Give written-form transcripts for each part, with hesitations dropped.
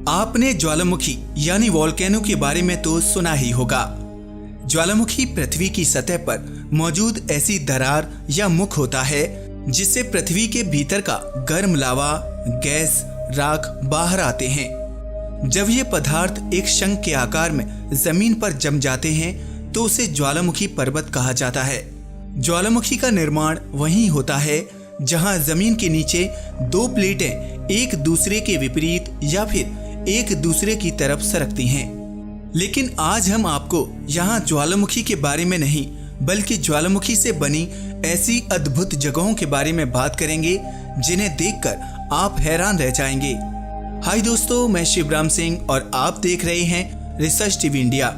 आपने ज्वालामुखी यानी वोल्केनो के बारे में तो सुना ही होगा। ज्वालामुखी पृथ्वी की सतह पर मौजूद ऐसी दरार या मुख होता है जिससे पृथ्वी के भीतर का गर्म लावा, गैस, राख बाहर आते हैं। जब ये पदार्थ एक शंख के आकार में जमीन पर जम जाते हैं तो उसे ज्वालामुखी पर्वत कहा जाता है। ज्वालामुखी का निर्माण वहीं होता है जहां जमीन के नीचे दो प्लेटें एक दूसरे के विपरीत या फिर एक दूसरे की तरफ सरकती हैं। लेकिन आज हम आपको यहाँ ज्वालामुखी के बारे में नहीं बल्कि ज्वालामुखी से बनी ऐसी अद्भुत जगहों के बारे में बात करेंगे जिन्हें देखकर आप हैरान रह जाएंगे। हाय दोस्तों, मैं शिवराम सिंह और आप देख रहे हैं रिसर्च टीवी इंडिया।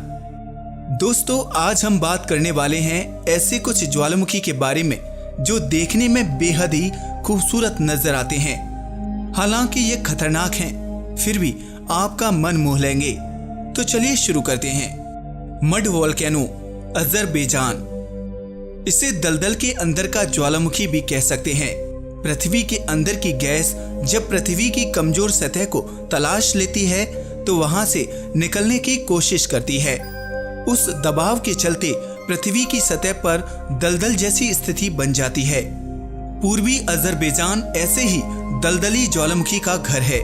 दोस्तों, आज हम बात करने वाले हैं ऐसे कुछ ज्वालामुखी के बारे में जो देखने में बेहद ही खूबसूरत नजर आते हैं। हालांकि ये खतरनाक हैं, फिर भी आपका मन मोह लेंगे। तो चलिए शुरू करते हैं। Mud volcano, Azerbaijan. इसे दलदल के अंदर का ज्वालामुखी भी कह सकते हैं। पृथ्वी के अंदर की गैस जब पृथ्वी की कमजोर सतह को तलाश लेती है तो वहां से निकलने की कोशिश करती है। उस दबाव के चलते पृथ्वी की सतह पर दलदल जैसी स्थिति बन जाती है। पूर्वी अजरबैजान ऐसे ही दलदली ज्वालामुखी का घर है।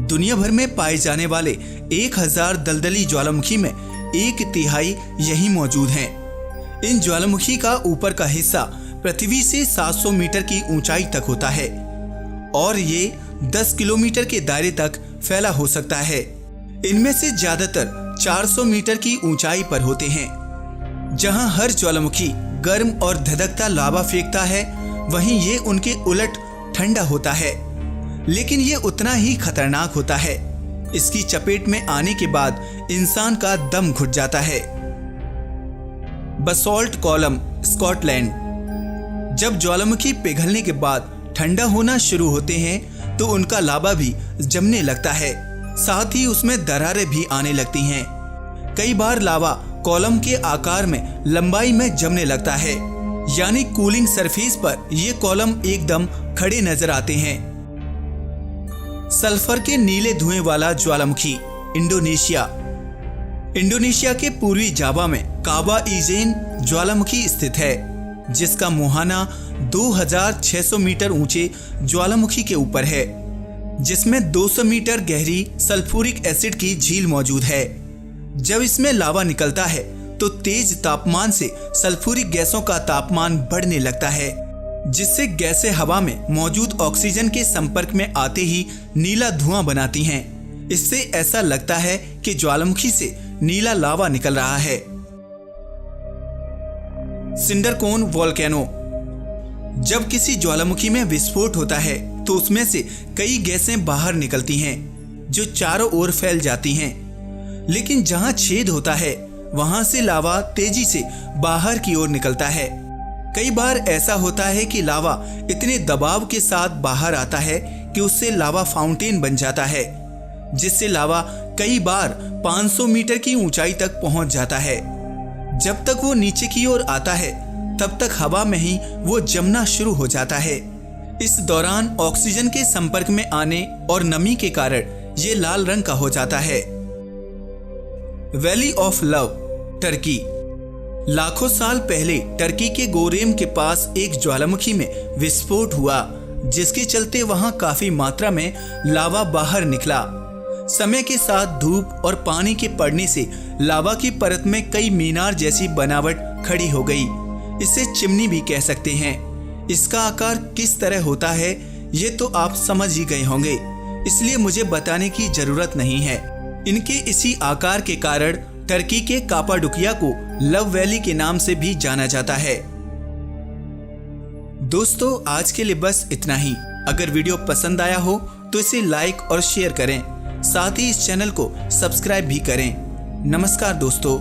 दुनिया भर में पाए जाने वाले 1000 दलदली ज्वालामुखी में 1/3 यही मौजूद हैं। इन ज्वालामुखी का ऊपर का हिस्सा पृथ्वी से 700 मीटर की ऊंचाई तक होता है और ये 10 किलोमीटर के दायरे तक फैला हो सकता है। इनमें से ज्यादातर 400 मीटर की ऊंचाई पर होते हैं। जहां हर ज्वालामुखी गर्म और धधकता लावा फेंकता है, वहीं ये उनके उलट ठंडा होता है, लेकिन ये उतना ही खतरनाक होता है। इसकी चपेट में आने के बाद इंसान का दम घुट जाता है। बसॉल्ट कॉलम, स्कॉटलैंड। जब ज्वालामुखी पिघलने के बाद ठंडा होना शुरू होते हैं तो उनका लावा भी जमने लगता है, साथ ही उसमें दरारें भी आने लगती हैं। कई बार लावा कॉलम के आकार में लंबाई में जमने लगता है, यानी कूलिंग सरफेस पर ये कॉलम एकदम खड़े नजर आते हैं। सल्फर के नीले धुएं वाला ज्वालामुखी, इंडोनेशिया। इंडोनेशिया के पूर्वी जावा में काबा इजेन ज्वालामुखी स्थित है, जिसका मुहाना 2600 मीटर ऊंचे ज्वालामुखी के ऊपर है, जिसमें 200 मीटर गहरी सल्फ्यूरिक एसिड की झील मौजूद है। जब इसमें लावा निकलता है तो तेज तापमान से सल्फ्यूरिक गैसों का तापमान बढ़ने लगता है, जिससे गैसें हवा में मौजूद ऑक्सीजन के संपर्क में आते ही नीला धुआं बनाती हैं। इससे ऐसा लगता है कि ज्वालामुखी से नीला लावा निकल रहा है। Cinder cone volcano. जब किसी ज्वालामुखी में विस्फोट होता है तो उसमें से कई गैसें बाहर निकलती हैं जो चारों ओर फैल जाती हैं, लेकिन जहां छेद होता है वहां से लावा तेजी से बाहर की ओर निकलता है। कई बार ऐसा होता है कि लावा इतने दबाव के साथ बाहर आता है कि उससे लावा फाउंटेन बन जाता है, जिससे लावा कई बार 500 मीटर की ऊंचाई तक पहुंच जाता है। जब तक वो नीचे की ओर आता है तब तक हवा में ही वो जमना शुरू हो जाता है। इस दौरान ऑक्सीजन के संपर्क में आने और नमी के कारण ये लाल रंग का हो जाता है। Valley of love, Turkey. लाखों साल पहले टर्की के गोरेम के पास एक ज्वालामुखी में विस्फोट हुआ, जिसके चलते वहां काफी मात्रा में लावा बाहर निकला। समय के साथ धूप और पानी के पड़ने से लावा की परत में कई मीनार जैसी बनावट खड़ी हो गई। इसे चिमनी भी कह सकते हैं। इसका आकार किस तरह होता है ये तो आप समझ ही गए होंगे, इसलिए मुझे बताने की जरूरत नहीं है। इनके इसी आकार के कारण टर्की के कापाडोकिया को लव वैली के नाम से भी जाना जाता है। दोस्तों, आज के लिए बस इतना ही। अगर वीडियो पसंद आया हो तो इसे लाइक और शेयर करें, साथ ही इस चैनल को सब्सक्राइब भी करें। नमस्कार दोस्तों।